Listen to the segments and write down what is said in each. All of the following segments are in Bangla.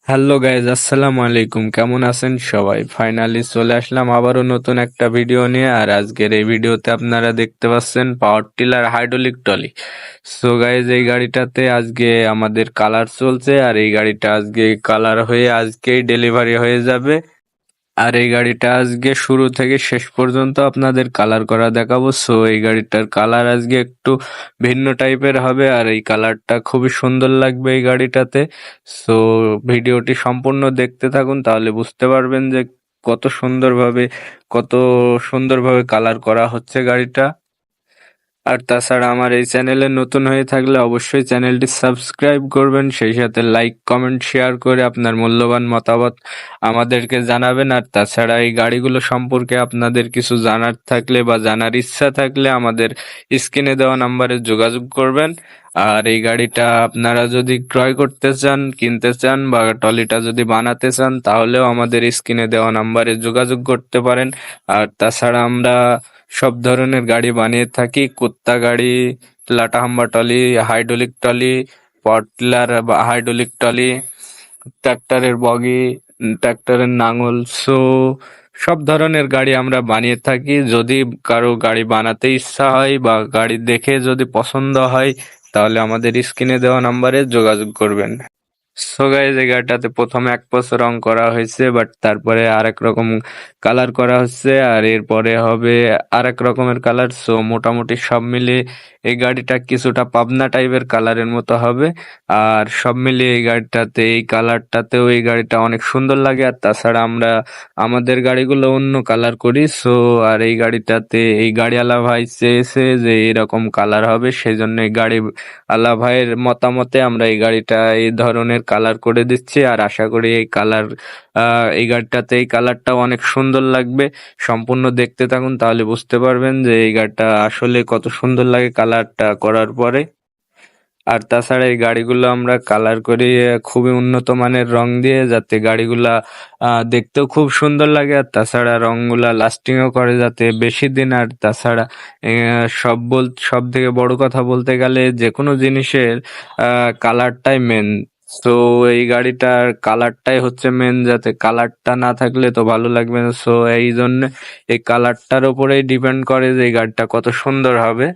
হ্যালো গাইজ, আসসালামু আলাইকুম। কেমন আছেন সবাই? ফাইনালি চলে আসলাম আবারও নতুন একটা ভিডিও নিয়ে। আর আজকের এই ভিডিওতে আপনারা দেখতে পাচ্ছেন power tiller hydraulic trolley. So guys, এই গাড়িটাতে আজকে আমাদের কালার চলছে, আর এই গাড়িটা আজকে কালার হয়ে আজকেই ডেলিভারি হয়ে যাবে। আর এই গাড়িটা আজকে শুরু থেকে শেষ পর্যন্ত আপনাদের কালার করা দেখাবো। সো এই গাড়িটার কালার আজকে একটু ভিন্ন টাইপের হবে, আর এই কালারটা খুবই সুন্দর লাগবে এই গাড়িটাতে। সো ভিডিওটি সম্পূর্ণ দেখতে থাকুন, তাহলে বুঝতে পারবেন যে কত সুন্দরভাবে কালার করা হচ্ছে গাড়িটা। আর তাছাড়া আমার এই চ্যানেলে নতুন হয়ে থাকলে অবশ্যই চ্যানেলটি সাবস্ক্রাইব করবেন, সেই সাথে লাইক কমেন্ট শেয়ার করে আপনার মূল্যবান মতামত আমাদেরকে জানাবেন। আর তাছাড়া এই গাড়িগুলো সম্পর্কে আপনাদের কিছু জানার থাকলে বা জানার ইচ্ছা থাকলে আমাদের স্ক্রিনে দেওয়া নাম্বারে যোগাযোগ করবেন। আর এই গাড়িটা আপনারা যদি ক্রয় করতে চান, কিনতে চান, বা ট্রলিটা যদি বানাতে চান, তাহলেও আমাদের স্ক্রিনে দেওয়া নাম্বারে যোগাযোগ করতে পারেন। আর তাছাড়া আমরা সব ধরনের গাড়ি বানিয়ে থাকি: কুত্তা গাড়ি, লাটা হাম্বা trolley, hydraulic trolley, power tiller বা হাইড্রোলিক ট্রলি, ট্রাক্টরের বগি, ট্রাক্টরের নাঙল। সো সব ধরনের গাড়ি আমরা বানিয়ে থাকি। যদি কারো গাড়ি বানাতে ইচ্ছা হয় বা গাড়ি দেখে যদি পছন্দ হয়, তাহলে আমাদের স্ক্রিনে দেওয়া নাম্বারে যোগাযোগ করবেন। সো গাইজ, এই গাড়িটাতে প্রথমে এক বছর রং করা হয়েছে, বাট তারপরে আরেক রকম কালার করা হচ্ছে, আর এরপরে হবে আরেক রকমের কালার। সো মোটামুটি সব মিলিয়ে এই গাড়িটা কিছুটা পাবনা টাইপের কালারের মতো হবে। আর সব মিলিয়ে এই গাড়িটাতে, এই কালারটাতেও এই গাড়িটা অনেক সুন্দর লাগে। আর তাছাড়া আমরা আমাদের গাড়িগুলো অন্য কালার করি। সো আর এই গাড়িটাতে এই গাড়িওয়ালা ভাই চেয়েছে যে এরকম কালার হবে, সেই জন্য এই গাড়ি আল্লাহ ভাইয়ের মতামতে আমরা এই গাড়িটা এই ধরনের কালার করে দিচ্ছি। আর আশা করি এই গাড়িটাতে এই কালারটা অনেক সুন্দর লাগবে। সম্পূর্ণ দেখতে থাকুন, তাহলে বুঝতে পারবেন যে এই গাড়িটা আসলে কত সুন্দর লাগে কালারটা করার পরে। আর তাছাড়া এই গাড়িগুলো আমরা কালার করি খুবই উন্নত মানের রং দিয়ে, যাতে গাড়িগুলা দেখতেও খুব সুন্দর লাগে। আর তাছাড়া রংগুলা লাস্টিংও করে যাতে বেশি দিন। আর তাছাড়া সব থেকে বড় কথা বলতে গেলে যে কোনো জিনিসের কালারটাই মেন। তো এই গাড়িটার কালারটাই হচ্ছে মেন, যাতে কালারটা না থাকলে তো ভালো লাগবে না। সো এই জন্য এই কালারটার উপরেই ডিপেন্ড করে যে এই গাড়িটা কত সুন্দর হবে।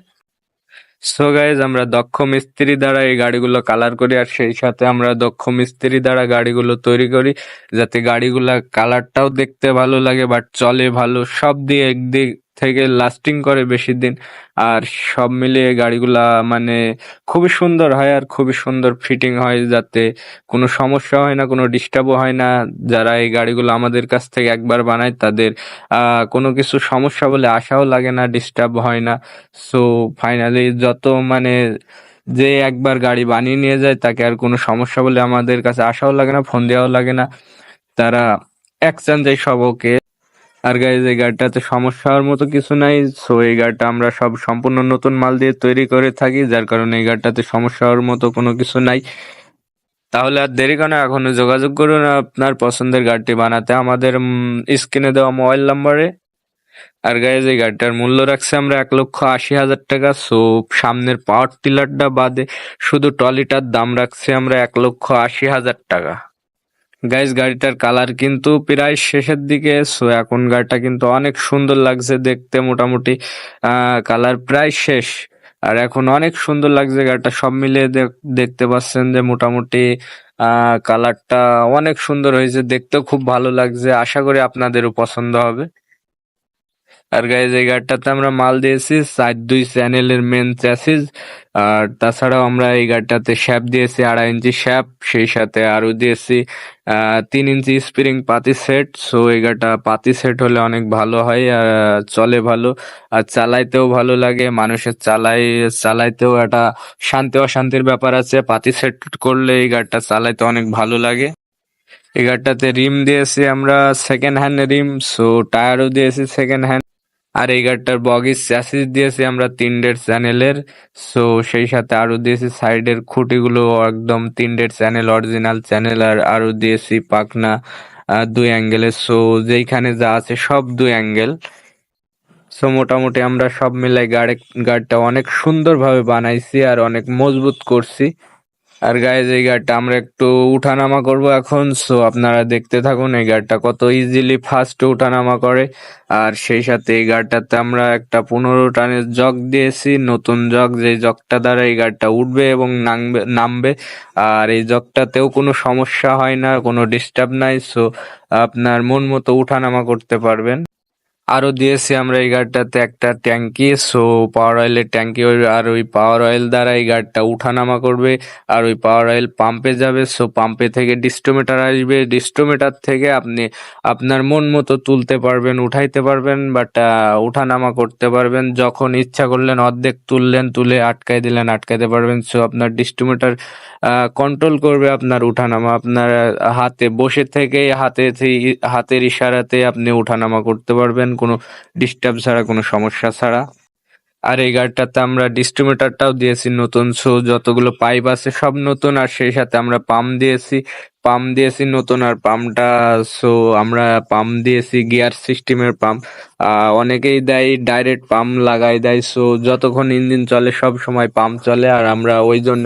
সো গাইজ, আমরা দক্ষ মিস্ত্রি দ্বারা এই গাড়িগুলো কালার করি, আর সেই সাথে আমরা দক্ষ মিস্ত্রি দ্বারা গাড়িগুলো তৈরি করি, যাতে গাড়িগুলা কালারটাও দেখতে ভালো লাগে, বাট চলে ভালো, সব দিয়ে একদিক থেকে লাস্টিং করে বেশি দিন। আর সব মিলিয়ে গাড়িগুলা মানে খুবই সুন্দর হয়, আর খুবই সুন্দর ফিটিং হয়, যাতে কোনো সমস্যা হয় না, কোনো ডিস্টার্বও হয় না। যারা এই গাড়িগুলো আমাদের কাছ থেকে একবার বানায়, তাদের কোনো কিছু সমস্যা বলে আশাও লাগে না, ডিস্টার্ব হয় না। সো ফাইনালি মানে যে একবার গাড়ি বানিয়ে নিয়ে যায়, তাকে আর কোনো সমস্যা বলে আমাদের কাছে আসাও লাগে না, ফোন দেওয়াও লাগে না। তারা এক্সচেঞ্জে সব ওকে। আর গাইজ, এই গাড়িটাতে সমস্যা হওয়ার মতো কিছু নাই। সো এই গাড়িটা আমরা সব সম্পূর্ণ নতুন মাল দিয়ে তৈরি করে থাকি, যার কারণে এই গাড়িটাতে সমস্যা হওয়ার মতো কোনো কিছু নাই। তাহলে আর দেরি কেন, এখনো যোগাযোগ করুন আপনার পছন্দের গাড়িটি বানাতে আমাদের স্ক্রিনে দেওয়া মোবাইল নাম্বারে। আর গাইজ, এই গাড়িটার মূল্য রাখছে আমরা 1,80,000 টাকা। সো সামনের পাওয়ার টিলারটা বাদে শুধু ট্রলিটার দাম রাখছি আমরা 1,80,000 টাকা। গাইজ, গাড়িটার কালার কিন্তু প্রায় শেষের দিকে। সো এখন গাড়িটা কিন্তু অনেক সুন্দর লাগছে দেখতে, মোটামুটি কালার প্রায় শেষ। আর এখন অনেক সুন্দর লাগছে গাড়িটা, সব মিলিয়ে দেখতে পাচ্ছেন যে মোটামুটি কালারটা অনেক সুন্দর হয়েছে, দেখতেও খুব ভালো লাগছে। আশা করি আপনাদেরও পছন্দ হবে। আর গাইজ, এই গাড়িটাতে আমরা মাল দিয়েছি 4-2 চ্যানেলের মেন চ্যাসিস। আর তাছাড়াও আমরা এই গাড়িটাতে শ্যাপ দিয়েছি 2.5 ইঞ্চি শ্যাপ, সেই সাথে আরো দিয়েছি 3 ইঞ্চি স্প্রিং পাতি সেট। সো এই গাড়িটা পাতি সেট হলে অনেক ভালো হয়, আর চলে ভালো, আর চালাইতেও ভালো লাগে। মানুষের চালাইতেও একটা শান্তি অশান্তির ব্যাপার আছে, পাতি সেট করলে এই গাড়িটা চালাইতে অনেক ভালো লাগে। এই গাড়িটাতে রিম দিয়েছি আমরা সেকেন্ড হ্যান্ড রিম। সো টায়ারও দিয়েছি সেকেন্ড হ্যান্ড। আর এই গাড়িটার বগির চ্যাসিস দিয়েছি আমরা 3.5 চ্যানেলের। সো সেই সাথে আরো দিয়েছি সাইডের খুঁটিগুলো একদম 3.5 চ্যানেল, অরিজিনাল চ্যানেল। আর আরো দিয়েছি পাখনা 2 অ্যাঙ্গেলের। সো যেইখানে যা আছে সব 2 অ্যাঙ্গেল। সো মোটামুটি আমরা সব মিলাই গাড়িটা অনেক সুন্দরভাবে বানাইছি আর অনেক মজবুত করছি। আর গাইজ এই গাড়িটা আমরা একটু উঠানামা করব এখন, সো আপনারা দেখতে থাকুন এই গাড়িটা কত ইজিলি ফাস্ট উঠানামা করে। আর সেই সাথে এই গাড়িটাতে আমরা একটা 15 টনের জগ দিয়েছি, নতুন জগ, যে জগটা দ্বারা এই গাড়িটা উঠবে এবং নামবে। আর এই জগটাতেও কোনো সমস্যা হয় না, কোনো ডিস্টার্ব নাই, সো আপনার মন মতো উঠানামা করতে পারবেন। আরো দিয়েছি আমরা এই গাড়িটাতে একটা ট্যাঙ্কি, সো পাওয়ার অয়েলের ট্যাঙ্কি, আর ওই পাওয়ার অয়েল দ্বারা এই গাড়িটা উঠানামা করবে। আর ওই পাওয়ার অয়েল পাম্পে যাবে, সো পাম্পে থেকে ডিস্টোমিটার আসবে, ডিস্টোমিটার থেকে আপনি আপনার মন মতো তুলতে পারবেন, উঠাইতে পারবেন, বাট উঠানামা করতে পারবেন। যখন ইচ্ছা করলেন অর্ধেক তুললেন, তুলে আটকাই দিলেন, আটকাইতে পারবেন। সো আপনার ডিস্টোমিটার কন্ট্রোল করবে আপনার উঠানামা, আপনার হাতে বসে থেকে হাতের ইশারাতে আপনি উঠানামা করতে পারবেন কোনো ডিস্টার্ব ছাড়া, কোনো সমস্যা ছাড়া। আর এই গাড়িটাতে আমরা ডিস্ট্রিবিউটারটাও দিয়েছি নতুন, সো যতগুলো পাইপ আছে সব নতুন, আর সেই সাথে আমরা পাম্প দিয়েছি নতুন। আর পাম্পটা, সো আমরা পাম্প দিয়েছি গিয়ার সিস্টেমের পাম্প। অনেকেই দেয় ডাইরেক্ট পাম্প লাগাই দেয়, সো যতক্ষণ ইঞ্জিন চলে সব সময় পাম্প চলে, আর আমরা ওই জন্য,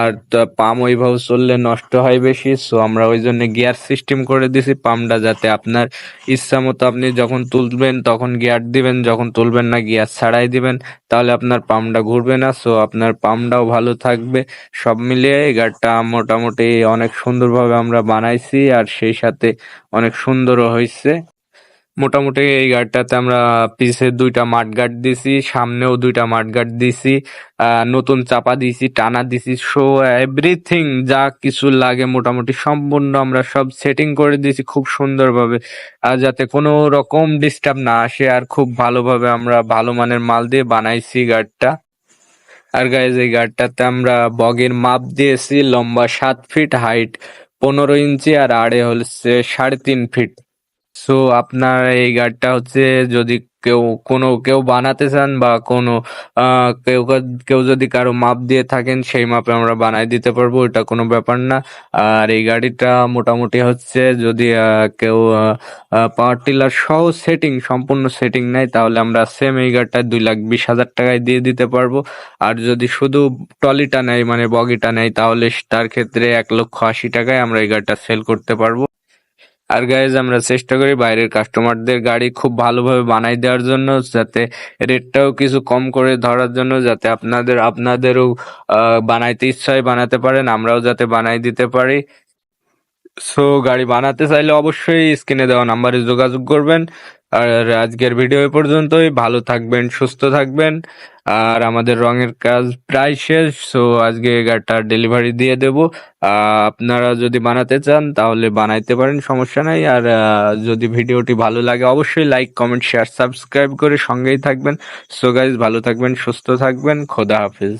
আর পাম্প ওইভাবে চললে নষ্ট হয় বেশি, সো আমরা ওই জন্য গিয়ার সিস্টেম করে দিছি পাম্পটা, যাতে আপনার ইচ্ছা মতো আপনি যখন তুলবেন তখন গিয়ার দিবেন, যখন তুলবেন না গিয়ার ছাড়াই দিবেন, তাহলে আপনার পাম্পটা ঘুরবে না, সো আপনার পাম্পটাও ভালো থাকবে। সব মিলিয়ে এই গাড়িটা মোটামুটি অনেক সুন্দরভাবে আমরা বানাইছি, আর সেই সাথে অনেক সুন্দরও হয়েছে। মোটামুটি এই গাড়িটাতে আমরা পিছে 2টা মাঠগার্ড দিছি, সামনেও 2টা মাঠগার্ড দিছি, নতুন চাপা দিছি, টানা দিছি, সো এভরিথিং যা কিছু লাগে মোটামুটি সম্পূর্ণ আমরা সব সেটিং করে দিছি খুব সুন্দরভাবে, যাতে কোনো রকম ডিস্টার্ব না আসে। আর খুব ভালোভাবে আমরা ভালো মানের মাল দিয়ে বানাইছি গাড়িটা। আর গাইজ এই গাড়িটাতে আমরা বগির মাপ দিয়েছি, লম্বা 7 ফিট, হাইট 15 ইঞ্চি, আর আড়ে হচ্ছে 3.5 ফিট। সো আপনার এই গাড়িটা হচ্ছে, যদি কেউ বানাতে চান, বা কোনো কেউ যদি কারো মাপ দিয়ে থাকেন, সেই মাপে আমরা বানাই দিতে পারবো, এটা কোনো ব্যাপার না। আর এই গাড়িটা মোটামুটি হচ্ছে, যদি কেউ পাওয়ার টিলার সহ সম্পূর্ণ সেটিং নেয়, তাহলে আমরা সেম এই গাড়িটা 2,20,000 টাকায় দিয়ে দিতে পারবো। আর যদি শুধু ট্রলিটা নেয়, মানে বগিটা নেয়, তাহলে তার ক্ষেত্রে 1,80,000 টাকায় আমরা এই গাড়িটা সেল করতে পারবো। আর গাইজ আমরা চেষ্টা করি বাইরের কাস্টমারদের গাড়ি খুব ভালোভাবে বানাই দেওয়ার জন্য, যাতে রেটটাও কিছু কম করে ধরার জন্য, যাতে আপনাদেরও বানাইতে ইচ্ছা হয় বানাতে পারেন, আমরাও যাতে বানাই দিতে পারি। সো গাড়ি বানাতে চাইলে অবশ্যই স্ক্রিনে দেওয়া নাম্বারে যোগাযোগ করবেন। আর আজকের ভিডিও এ পর্যন্তই, ভালো থাকবেন, সুস্থ থাকবেন। আর আমাদের রঙের কাজ প্রায় শেষ, সো আজকে গাড়িটা ডেলিভারি দিয়ে দেব। আপনারা যদি বানাতে চান তাহলে বানাইতে পারেন, সমস্যা নাই। আর যদি ভিডিওটি ভালো লাগে অবশ্যই লাইক, কমেন্ট, শেয়ার, সাবস্ক্রাইব করে সঙ্গেই থাকবেন। সো গাইজ ভালো থাকবেন, সুস্থ থাকবেন, খোদা হাফেজ।